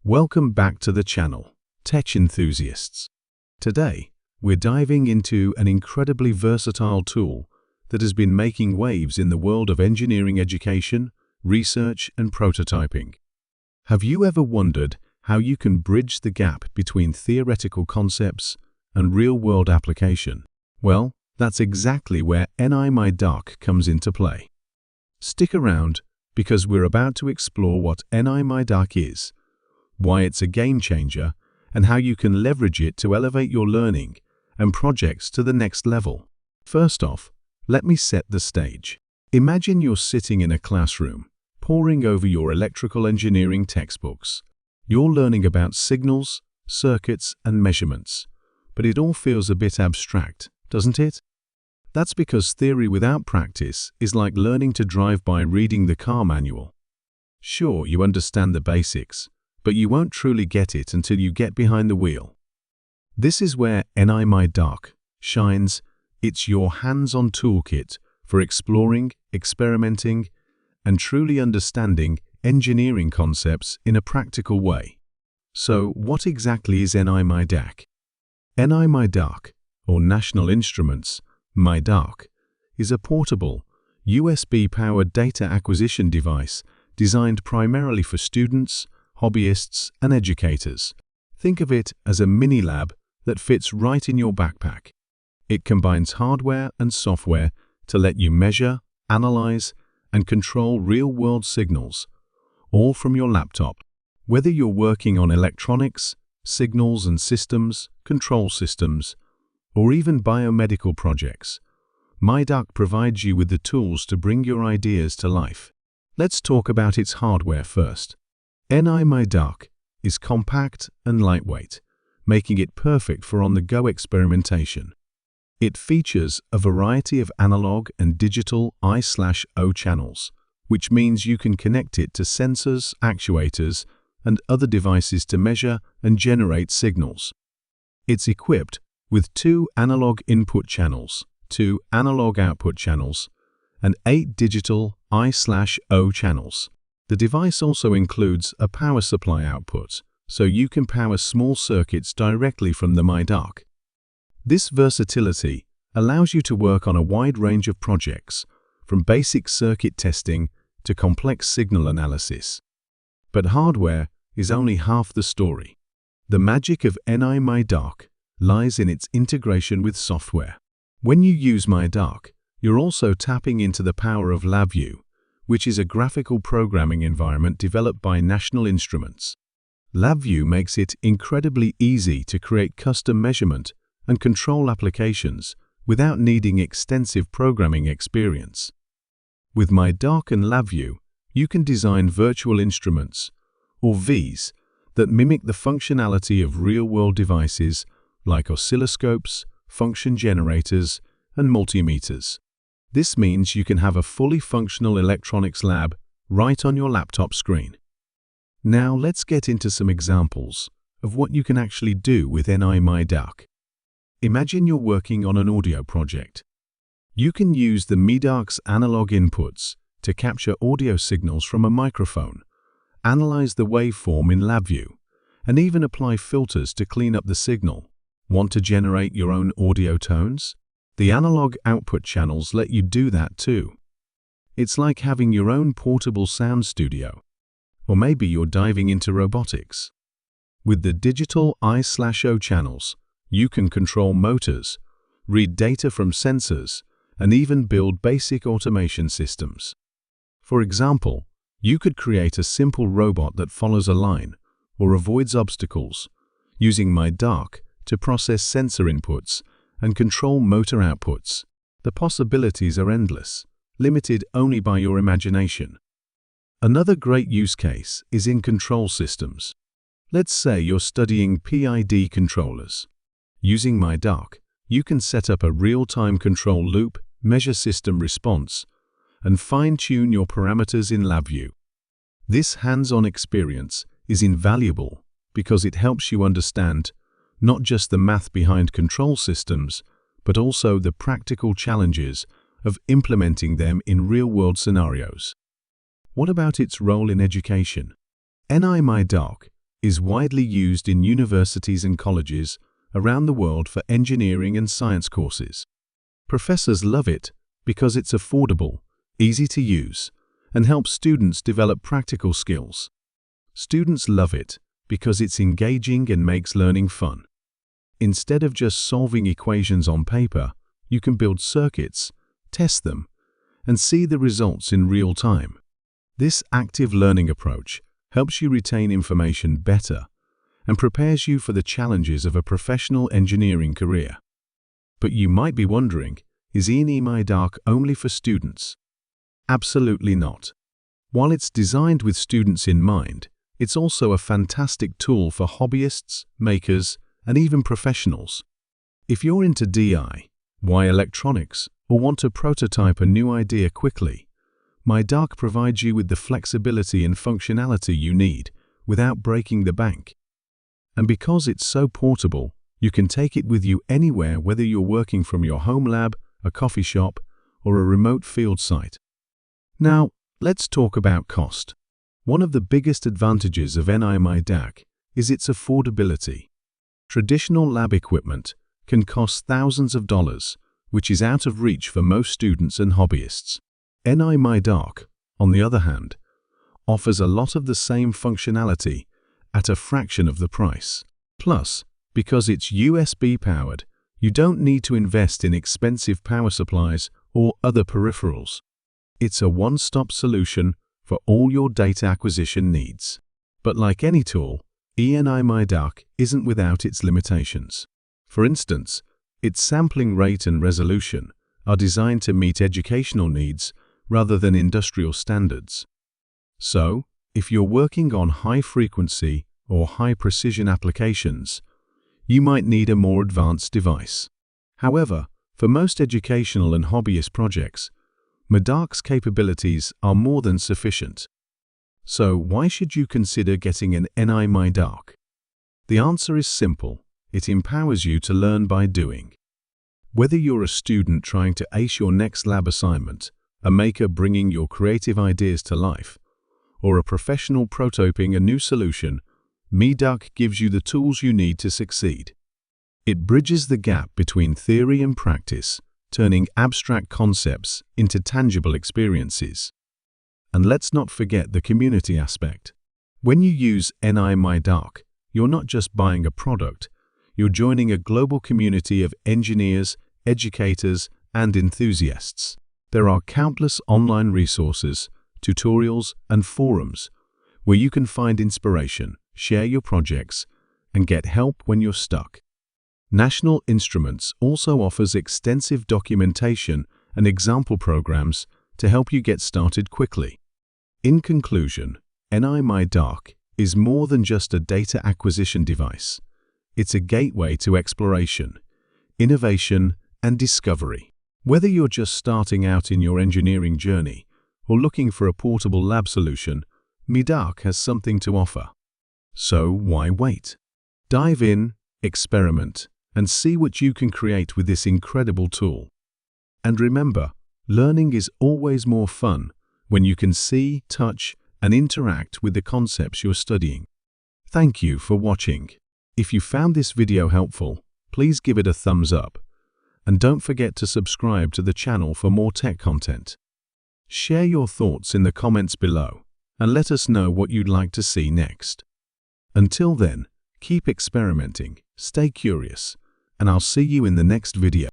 Welcome back to the channel, Tech Enthusiasts. Today, we're diving into an incredibly versatile tool that has been making waves in the world of engineering education, research, and prototyping. Have you ever wondered how you can bridge the gap between theoretical concepts and real-world application? Well, that's exactly where miDAQ comes into play. Stick around, because we're about to explore what miDAQ is, why it's a game changer, and how you can leverage it to elevate your learning and projects to the next level. First off, let me set the stage. Imagine you're sitting in a classroom, poring over your electrical engineering textbooks. You're learning about signals, circuits, and measurements, but it all feels a bit abstract, doesn't it? That's because theory without practice is like learning to drive by reading the car manual. Sure, you understand the basics, but you won't truly get it until you get behind the wheel. This is where miDAQ shines. It's your hands-on toolkit for exploring, experimenting, and truly understanding engineering concepts in a practical way. So, what exactly is miDAQ? miDAQ, or National Instruments miDAQ, is a portable, USB-powered data acquisition device designed primarily for students, hobbyists, and educators. Think of it as a mini-lab that fits right in your backpack. It combines hardware and software to let you measure, analyze, and control real-world signals, all from your laptop. Whether you're working on electronics, signals and systems, control systems, or even biomedical projects, miDAQ provides you with the tools to bring your ideas to life. Let's talk about its hardware first. miDAQ is compact and lightweight, making it perfect for on-the-go experimentation. It features a variety of analog and digital I/O channels, which means you can connect it to sensors, actuators, and other devices to measure and generate signals. It's equipped with 2 analog input channels, 2 analog output channels, and 8 digital I/O channels. The device also includes a power supply output, so you can power small circuits directly from the miDAQ. This versatility allows you to work on a wide range of projects, from basic circuit testing to complex signal analysis. But hardware is only half the story. The magic of miDAQ lies in its integration with software. When you use miDAQ, you're also tapping into the power of LabVIEW, which is a graphical programming environment developed by National Instruments. LabVIEW makes it incredibly easy to create custom measurement and control applications without needing extensive programming experience. With miDAQ and LabVIEW, you can design virtual instruments, or Vs, that mimic the functionality of real-world devices like oscilloscopes, function generators, and multimeters. This means you can have a fully functional electronics lab right on your laptop screen. Now let's get into some examples of what you can actually do with miDAQ. Imagine you're working on an audio project. You can use the miDAQ's analog inputs to capture audio signals from a microphone, analyze the waveform in LabVIEW, and even apply filters to clean up the signal. Want to generate your own audio tones? The analog output channels let you do that too. It's like having your own portable sound studio. Or maybe you're diving into robotics. With the digital I/O channels, you can control motors, read data from sensors, and even build basic automation systems. For example, you could create a simple robot that follows a line or avoids obstacles, using miDAQ to process sensor inputs and control motor outputs. The possibilities are endless, limited only by your imagination. Another great use case is in control systems. Let's say you're studying PID controllers. Using miDAQ, you can set up a real-time control loop, measure system response, and fine-tune your parameters in LabVIEW. This hands-on experience is invaluable because it helps you understand not just the math behind control systems, but also the practical challenges of implementing them in real-world scenarios. What about its role in education? miDAQ is widely used in universities and colleges around the world for engineering and science courses. Professors love it because it's affordable, easy to use, and helps students develop practical skills. Students love it because it's engaging and makes learning fun. Instead of just solving equations on paper, you can build circuits, test them, and see the results in real time. This active learning approach helps you retain information better and prepares you for the challenges of a professional engineering career. But you might be wondering, is miDAQ only for students? Absolutely not. While it's designed with students in mind, it's also a fantastic tool for hobbyists, makers, and even professionals. If you're into DIY electronics or want to prototype a new idea quickly, miDAQ provides you with the flexibility and functionality you need without breaking the bank. And because it's so portable, you can take it with you anywhere, whether you're working from your home lab, a coffee shop, or a remote field site. Now, let's talk about cost. One of the biggest advantages of miDAQ is its affordability. Traditional lab equipment can cost thousands of dollars, which is out of reach for most students and hobbyists. miDAQ, on the other hand, offers a lot of the same functionality at a fraction of the price. Plus, because it's USB-powered, you don't need to invest in expensive power supplies or other peripherals. It's a one-stop solution for all your data acquisition needs. But like any tool, miDAQ isn't without its limitations. For instance, its sampling rate and resolution are designed to meet educational needs rather than industrial standards. So, if you're working on high-frequency or high-precision applications, you might need a more advanced device. However, for most educational and hobbyist projects, miDAQ's capabilities are more than sufficient. So why should you consider getting an miDAQ? The answer is simple. It empowers you to learn by doing. Whether you're a student trying to ace your next lab assignment, a maker bringing your creative ideas to life, or a professional prototyping a new solution, miDAQ gives you the tools you need to succeed. It bridges the gap between theory and practice, turning abstract concepts into tangible experiences. And let's not forget the community aspect. When you use miDAQ, you're not just buying a product, you're joining a global community of engineers, educators, and enthusiasts. There are countless online resources, tutorials, and forums where you can find inspiration, share your projects, and get help when you're stuck. National Instruments also offers extensive documentation and example programs to help you get started quickly. In conclusion, miDAQ is more than just a data acquisition device. It's a gateway to exploration, innovation, and discovery. Whether you're just starting out in your engineering journey or looking for a portable lab solution, miDAQ has something to offer. So why wait? Dive in, experiment, and see what you can create with this incredible tool. And remember, learning is always more fun when you can see, touch, and interact with the concepts you're studying. Thank you for watching. If you found this video helpful, please give it a thumbs up. And don't forget to subscribe to the channel for more tech content. Share your thoughts in the comments below and let us know what you'd like to see next. Until then, keep experimenting, stay curious, and I'll see you in the next video.